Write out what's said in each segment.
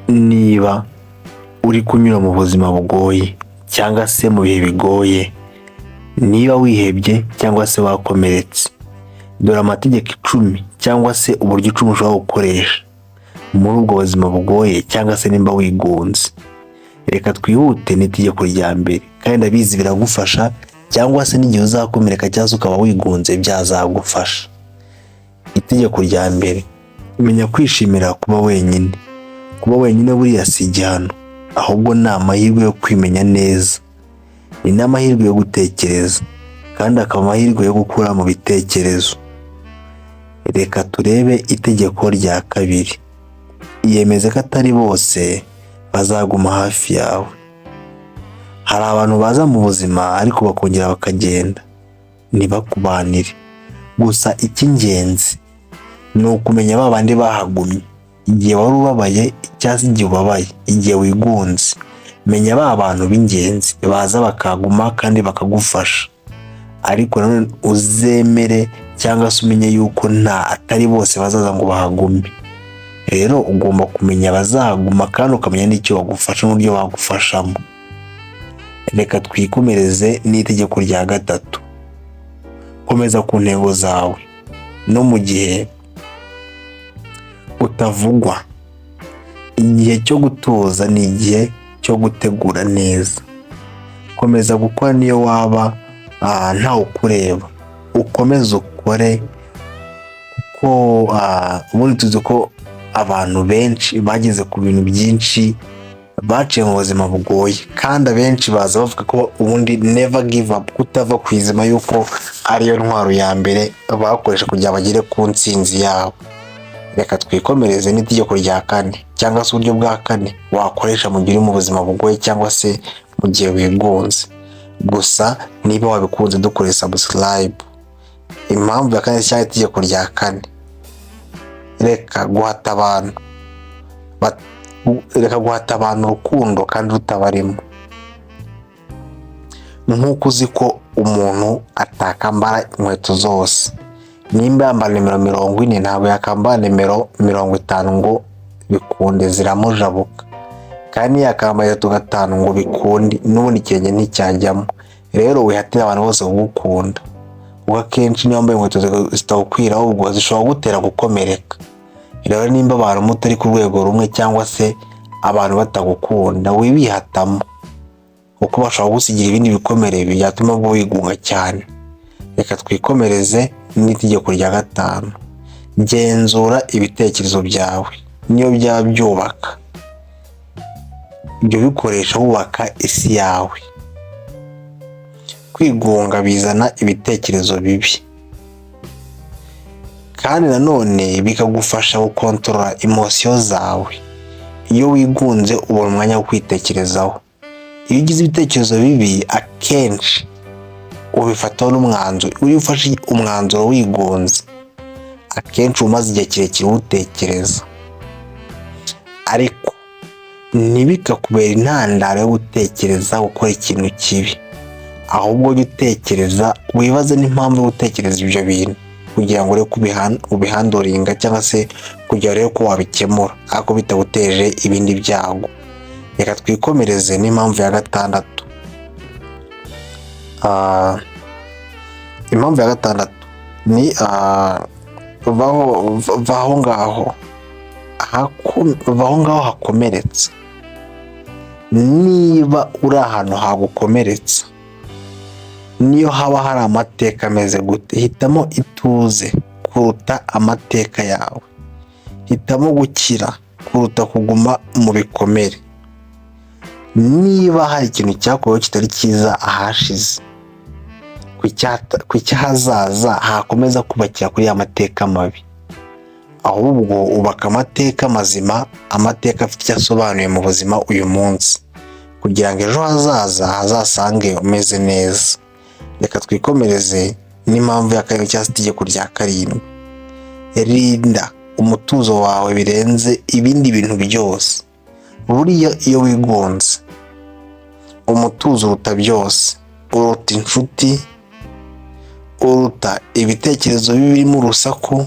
Niba uri kunyura mu buzima bugoye cyangwa se mu bihe bigoye, niba wihebye cyangwa se wakomeretse, dore amategeko 10 cyangwa se uburyo 10 ushobora gukoresha muri ubwo buzima bugoye cyangwa se nimba wigunze. Reka twihute n'itegeko rya mbere, kandi ndabizi biragufasha, cyangwa se n'igihe uzakomereka cyangwa se ukaba wigunze byazagufasha. Itegeko rya mbere, menya kwishimira kuba wenyine. Kuba wenyine buriya si igihano, ahubwo ni amahirwe yo kwimenya neza, ni n'amahirwe yo gutekereza, kandi akaba amahirwe yo gukura mu bitekerezo. Reka turebe itegeko rya kabiri, iyemeze ko atari bose bazaguma hafi yawe. Hari abantu baza mu buzima ariko bakongera bakagenda, ntibakubanire. Gusa icy'ingenzi ni ukumenya ba bandi bahagumye igihe wari ubabaye cyangwa se igihe ubabaye, igihe wigunze. Menya ba bantu b'ingenzi baza bakaguma kandi bakagufasha, ariko nanone uzemere cyangwa se umenye yuko atari bose bazaza ngo bahagume. Rero ugomba kumenya abazaguma kandi ukamenya n'icyo bagufasha n'uburyo bagufashamo. Reka twikomereze n'itegeko rya gatatu, komeza ku ntego zawe no mu gihe utavugwa. Igihe cyo gutoza ni igihe cyo gutegura neza. Komeza gukora niyo waba ntawe ukureba, ukomeze ukore, kuko ubundi tuzi ko abantu benshi bageze ku bintu byinshi, baciye mu buzima bugoye, kandi abenshi baza bavuga ko ubundi never give up, kutava ku izima, yuko ariyo ntwaro ya mbere bakoresha kugira bagere ku ntsinzi yabo. Reka twikomereze n'itegeko rya kane, cyangwa se uburyo bwa kane wakoresha mu gihe uri mu buzima bugoye cyangwa se mu gihe wigunze. Gusa niba wabikunze dukore subscribe. Impamvu ya kane cyangwa itegeko rya kane, reka guhata abantu urukundo kandi rutabarimo. Nk'uko uzi ko umuntu atakambara inkweto zose, nimba yambara nimero 40 ntabwo yakambara nimero 50 ngo bikunde, ziramujabuka. Kandi yakambara 5 ngo bikunde, n'ubundi ikirenge nticyajyamo. Rero wihatira abantu bose kugukunda, kuko akenshi niyo wambaye inkweto zitagukwira ahubwo zishobora gutera gukomereka. Rero nimba abantu mutari ku rwego rumwe cyangwa se abantu batagukunda, wibihatamo, kuko bashobora gusigira ibindi bikomere byatuma wigunga cyane. Reka twikomereze n'itegeko rya gatanu, genzura ibitekerezo byawe niyo byaba byubaka. Ibyo bikoresha wubaka isi yawe. Kwigunga bizana ibitekerezo bibi, kandi nanone bikagufasha gukontorora emotion zawe. Iyo wigunze ubona umwanya wo kwitekerezaho. Iyo ugize ibitekerezo bibi, akenshi ubifataho n'umwanzuro. Uri ufashe umwanzuro wigunze, akenshi umaze igihe kirekire utekereza, ariko ntibikakubera intandaro yo gutekereza gukora ikintu kibi. Ahubwo ujye utekereza, wibaze n'impamvu yo gutekereza ibyo bintu, kugira ngo ureke ubihandoringa cyangwa se kugira urebe ko wabikemura, ariko bitaguteje ibindi byago. Reka twikomereze n'impamvu ya gatandatu. Impamvu ya gatandatu ni vaho ngaho hakomeretse. Niba uri ahantu hagukomeretsa, niyo haba hari amateka ameze gute, hitamo ituze kuruta amateka yawe. Hitamo gukira kuruta kuguma mu bikomere. Niba hari ikintu cyakubayeho kitari cyiza ahashize, ku cyahazaza hakomeza kubakira kuri ya mateka mabi, ahubwo ubaka amateka mazima, amateka afite icyo asobanuye mu buzima uyu munsi, kugira ngo ejo hazaza hazasange umeze neza. Reka twikomereze n'impamvu ya kabiri cyangwa itegeko rya karindwi, rinda umutuzo wawe birenze ibindi bintu byose. Buriya iyo wigunze, umutuzo uruta byose, uruta inshuti, uruta ibitekerezo birimo urusaku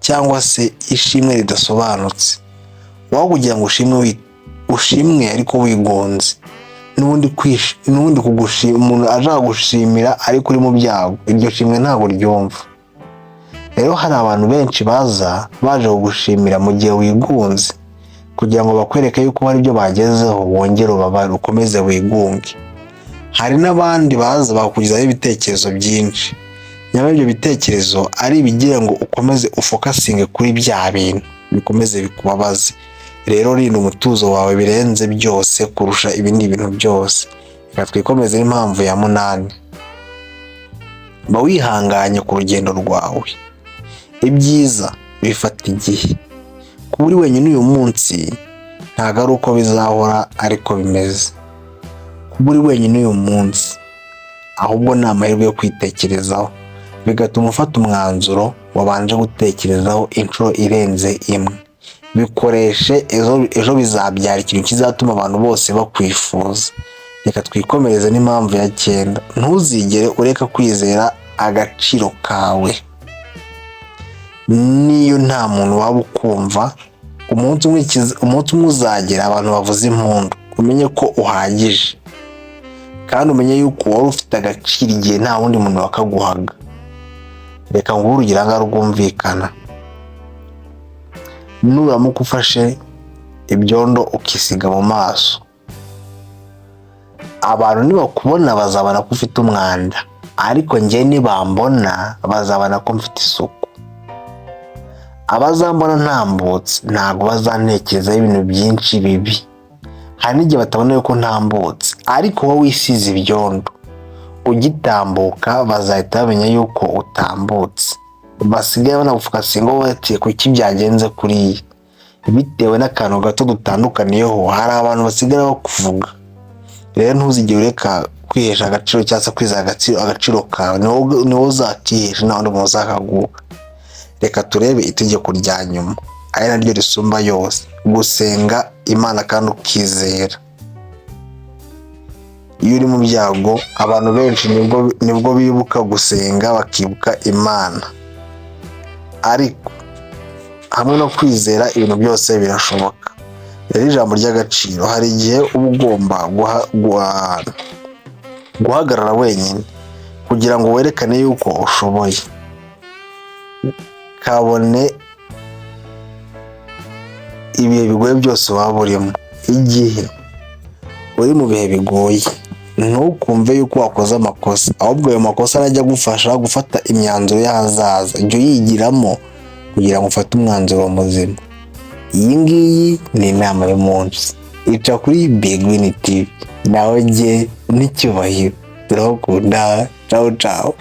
cyangwa se ishimwe ridasobanutse. Waho kugira ngo ushimwe ushimwe ariko wigonze, n'ubundi kugushima umuntu ashaka gushimira ariko uri mu byago, iryo shimwe ntabwo ryumva. Rero hari abantu benshi baza baje kugushimira mu gihe wigunze kugira ngo bakwereke yuko hari ibyo bagezeho, wongere ubabare ukomeze wigunge. Hari n'abandi baza bakugezaho ibitekerezo byinshi, nyamara ibyo bitekerezo ari ibigira ngo ukomeze ufokasinge kuri bya bintu bikomeze bikubabaze. Rero rinda umutuzo wawe birenze byose kurusha ibindi bintu byose. Reka twikomeze n'impamvu ya 8. Ba wihanganye ku rugendo rwawe. Ibyiza bifata igihe. Kuba uri wenyine uyu munsi ntabwo ari uko bizahora ariko bimeze. Kuba uri wenyine uyu munsi ahubwo ni amahirwe yo kwitekerezaho, bigatuma ufata umwanzuro wabanje gutekerezaho inshuro irenze imwe. Bikoreshe, ejo bizabyara ikintu kizatuma abantu bose bakwifuza. Reka twikomereze n'impamvu ya 9. Ntuzigere ureka kwizera agaciro kawe. Niyo nta muntu waba ukumva, umunsi umwe uzagera abantu bavuza impundu, umenye ko uhagije kandi umenye yuko wari ufite agaciro igihe nta wundi muntu wakaguhaga. Reka nguhe urugero ngo rwumvikana. Nuramuka ufashe ibyondo ukisiga mu maso, abantu nibakubona bazabona ko ufite umwanda, ariko njye nibambona bazabona ko mfite isuku. Abazambona ntambutse ntabwo bazantekerezaho ibintu byinshi bibi. Hari n'igihe batabona yuko ntambutse, ariko wowe wisize ibyondo ugitambuka bazahita bamenya yuko utambutse. Basigaye banagufokasinga ngo batiye kuki byagenze kuriya, bitewe n'akantu gato dutandukaniyeho. Hari abantu basigara bakuvuga. Rero ntuzigere ureka kwihesha agaciro cyangwa se kwizera agaciro kawe, niwo uzakihesha nta wundi muntu uzakaguha. Reka turebe itegeko rya nyuma, ari naryo risumba yose: gusenga Imana kandi ukizera. Iyo uri mu byago, abantu benshi nibwo bibuka gusenga bakibuka Imana, ariko hamwe no kwizera ibintu byose birashoboka. Rero ijambo ry'agaciro, hari igihe uba ugomba guhagarara wenyine kugira ngo werekane yuko ushoboye. Kabone ibihe bigoye byose waba urimo. Igihe uri mu bihe bigoye, ntukumve yuko wakoze amakosa, ahubwo ayo makosa arajya gufasha gufata imyanzuro y'ahazaza. Jya uyigiramo kugira ngo ufate umwanzuro muzima. Iyi ngiyi ni inama y'umunsi. Ica kuri Big Win TV. Nawe jye n'icyubahiro. Turakunda. Ciao ciao.